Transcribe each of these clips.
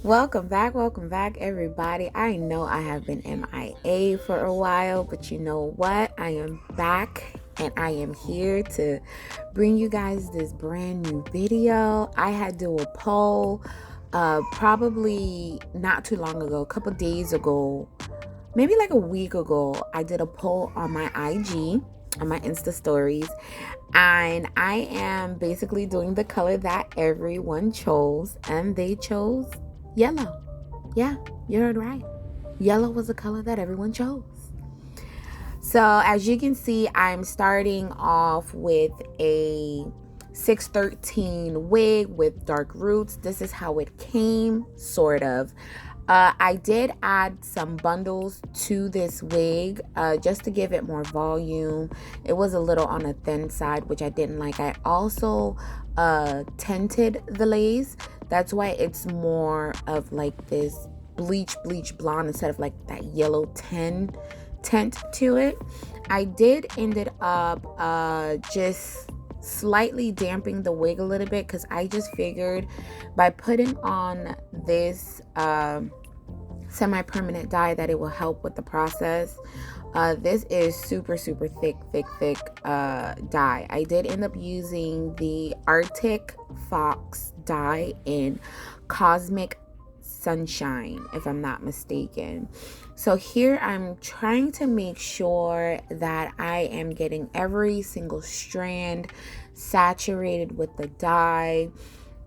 Welcome back, everybody. I know I have been MIA for a while, but you know what? I am back and I am here to bring you guys this brand new video. I had do a poll probably not too long ago, a couple days ago, maybe like a week ago. I did a poll on my IG, on my Insta stories, and I am basically doing the color that everyone chose, and they chose yellow. Yeah, you heard right. Yellow was the color that everyone chose. So as you can see, I'm starting off with a 613 wig with dark roots. This is how it came, sort of. I did add some bundles to this wig just to give it more volume. It was a little on the thin side, which I didn't like. I also tinted the lace. That's why it's more of like this bleach blonde instead of like that yellow tint to it. I did ended up just slightly damping the wig a little bit because I just figured by putting on this semi-permanent dye that it will help with the process. This is super thick dye. I did end up using the Arctic Fox dye in Cosmic Sunshine, if I'm not mistaken. So here I'm trying to make sure that I am getting every single strand saturated with the dye.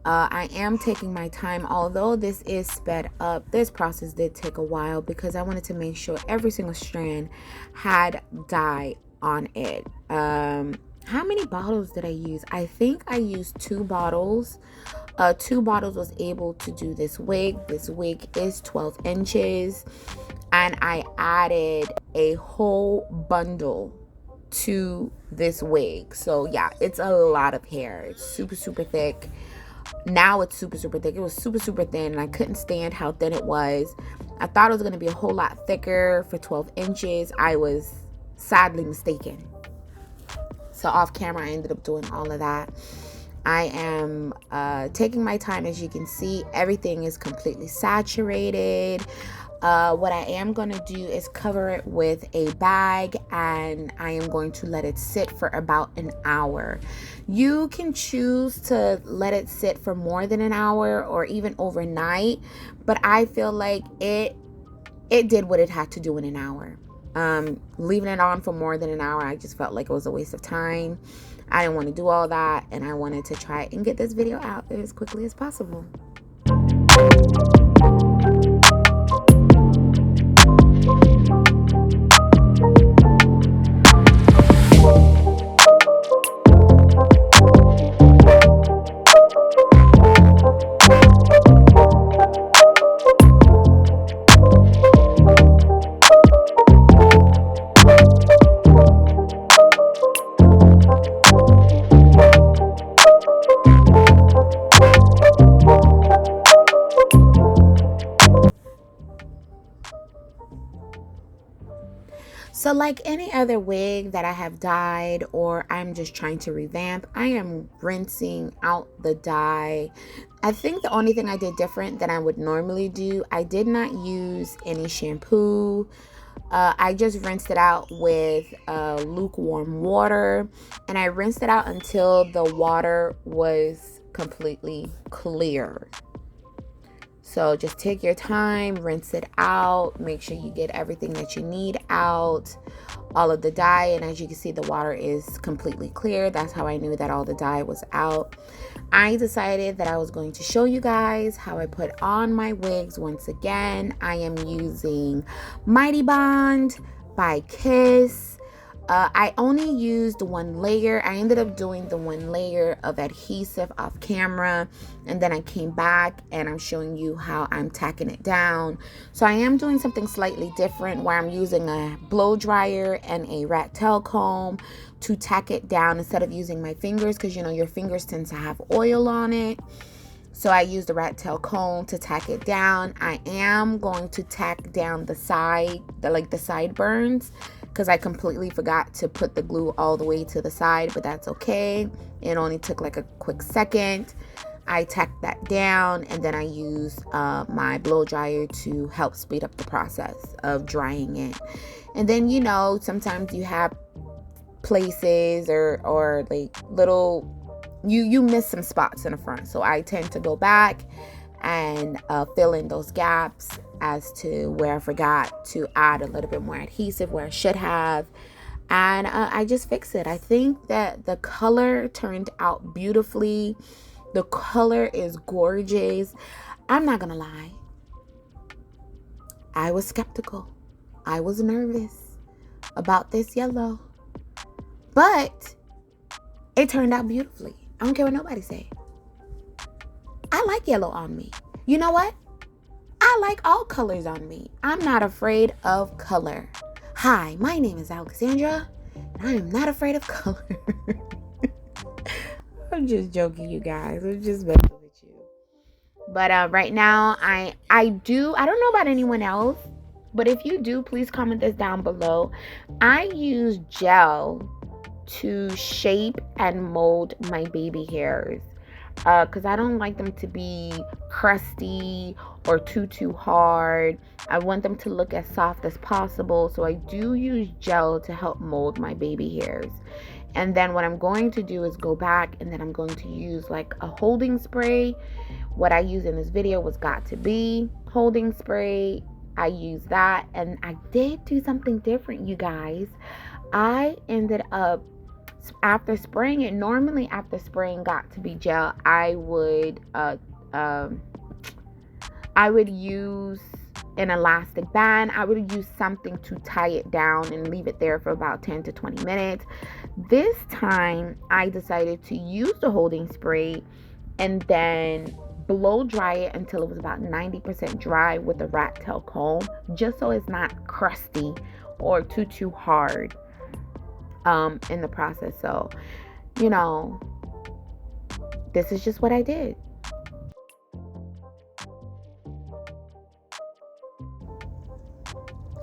I am taking my time, although this is sped up. This process did take a while because I wanted to make sure every single strand had dye on it. How many bottles did I use? I think I used 2 bottles. 2 bottles was able to do this wig. This wig is 12 inches, and I added a whole bundle to this wig. So yeah, it's a lot of hair. It's super thick. Now it's super thick. It was super thin, and I couldn't stand how thin it was. I thought it was going to be a whole lot thicker for 12 inches. I was sadly mistaken. So off camera, I ended up doing all of that. I am taking my time. As you can see, everything is completely saturated. What I am going to do is cover it with a bag, and I am going to let it sit for about an hour. You can choose to let it sit for more than an hour or even overnight, but I feel like it did what it had to do in an hour. Leaving it on for more than an hour, I just felt like it was a waste of time. I didn't want to do all that, and I wanted to try and get this video out as quickly as possible. So like any other wig that I have dyed or I'm just trying to revamp, I am rinsing out the dye. I think the only thing I did different than I would normally do, I did not use any shampoo. I just rinsed it out with lukewarm water, and I rinsed it out until the water was completely clear. So just take your time, rinse it out, make sure you get everything that you need out, all of the dye. And as you can see, the water is completely clear. That's how I knew that all the dye was out. I decided that I was going to show you guys how I put on my wigs once again. I am using Mighty Bond by Kiss. I only used 1 layer. I ended up doing the 1 layer of adhesive off camera, and then I came back and I'm showing you how I'm tacking it down. So I am doing something slightly different where I'm using a blow dryer and a rat tail comb to tack it down instead of using my fingers, because you know your fingers tend to have oil on it. So I used the rat tail comb to tack it down. I am going to tack down the side, the sideburns, because I completely forgot to put the glue all the way to the side, but that's okay. It only took like a quick second. I tacked that down, and then I used my blow dryer to help speed up the process of drying it. And then, you know, sometimes you have places or like little, you miss some spots in the front. So I tend to go back and fill in those gaps as to where I forgot to add a little bit more adhesive where I should have. And I just fix it. I think that the color turned out beautifully. The color is gorgeous. I'm not gonna lie, I was skeptical. I was nervous about this yellow, but it turned out beautifully. I don't care what nobody say. I like yellow on me. You know what? I like all colors on me. I'm not afraid of color. Hi, my name is Alexandra, and I am not afraid of color. I'm just joking, you guys. I'm just messing with you. But right now, I don't know about anyone else, but if you do, please comment this down below. I use gel to shape and mold my baby hairs because I don't like them to be crusty or too hard. I want them to look as soft as possible, so I do use gel to help mold my baby hairs. And then what I'm going to do is go back, and then I'm going to use like a holding spray. What I used in this video was Got To Be holding spray. I used that, and I did do something different, you guys. I ended up, after spraying it, normally after spraying Got To Be gel, I would use an elastic band. I would use something to tie it down and leave it there for about 10 to 20 minutes. This time I decided to use the holding spray and then blow dry it until it was about 90% dry with a rat tail comb, just so it's not crusty or too hard in the process. So, you know, this is just what I did.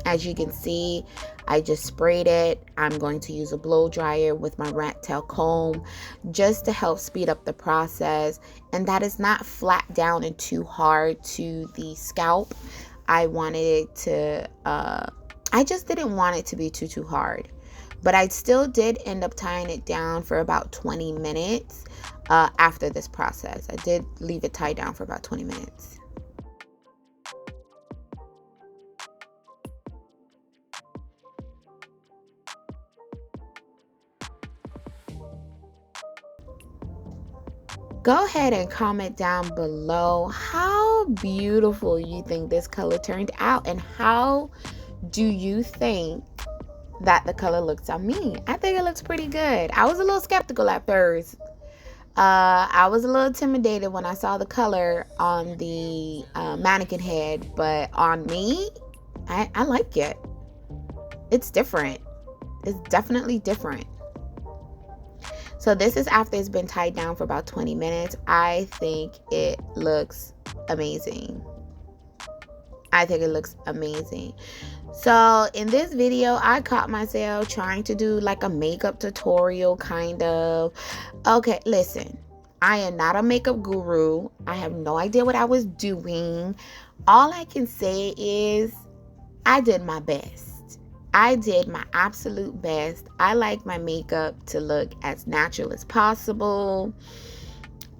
As you can see, I just sprayed it. I'm going to use a blow dryer with my rat tail comb just to help speed up the process, and that is not flat down and too hard to the scalp. I wanted it to I just didn't want it to be too hard, but I still did end up tying it down for about 20 minutes after this process. I did leave it tied down for about 20 minutes. Go ahead and comment down below how beautiful you think this color turned out, and how do you think that the color looks on me. I think it looks pretty good. I was a little skeptical at first. I was a little intimidated when I saw the color on the mannequin head, but on me, I like it. It's different. It's definitely different. So this is after it's been tied down for about 20 minutes. I think it looks amazing. I think it looks amazing. So in this video, I caught myself trying to do like a makeup tutorial kind of. Okay, listen, I am not a makeup guru. I have no idea what I was doing. All I can say is I did my best. I did my absolute best. I like my makeup to look as natural as possible.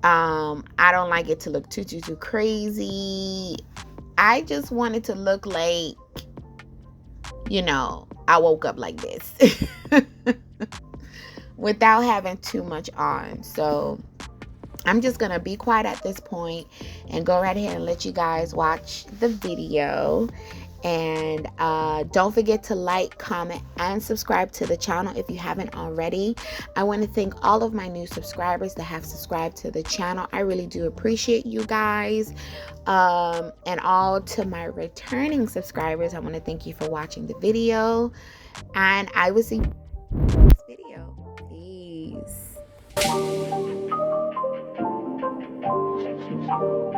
I don't like it to look too crazy. I just wanted to look like, you know, I woke up like this without having too much on. So I'm just gonna be quiet at this point and go right ahead and let you guys watch the video. And don't forget to like, comment, and subscribe to the channel if you haven't already. I want to thank all of my new subscribers that have subscribed to the channel. I really do appreciate you guys. And all to my returning subscribers, I want to thank you for watching the video. And I will see you in the next video. Peace.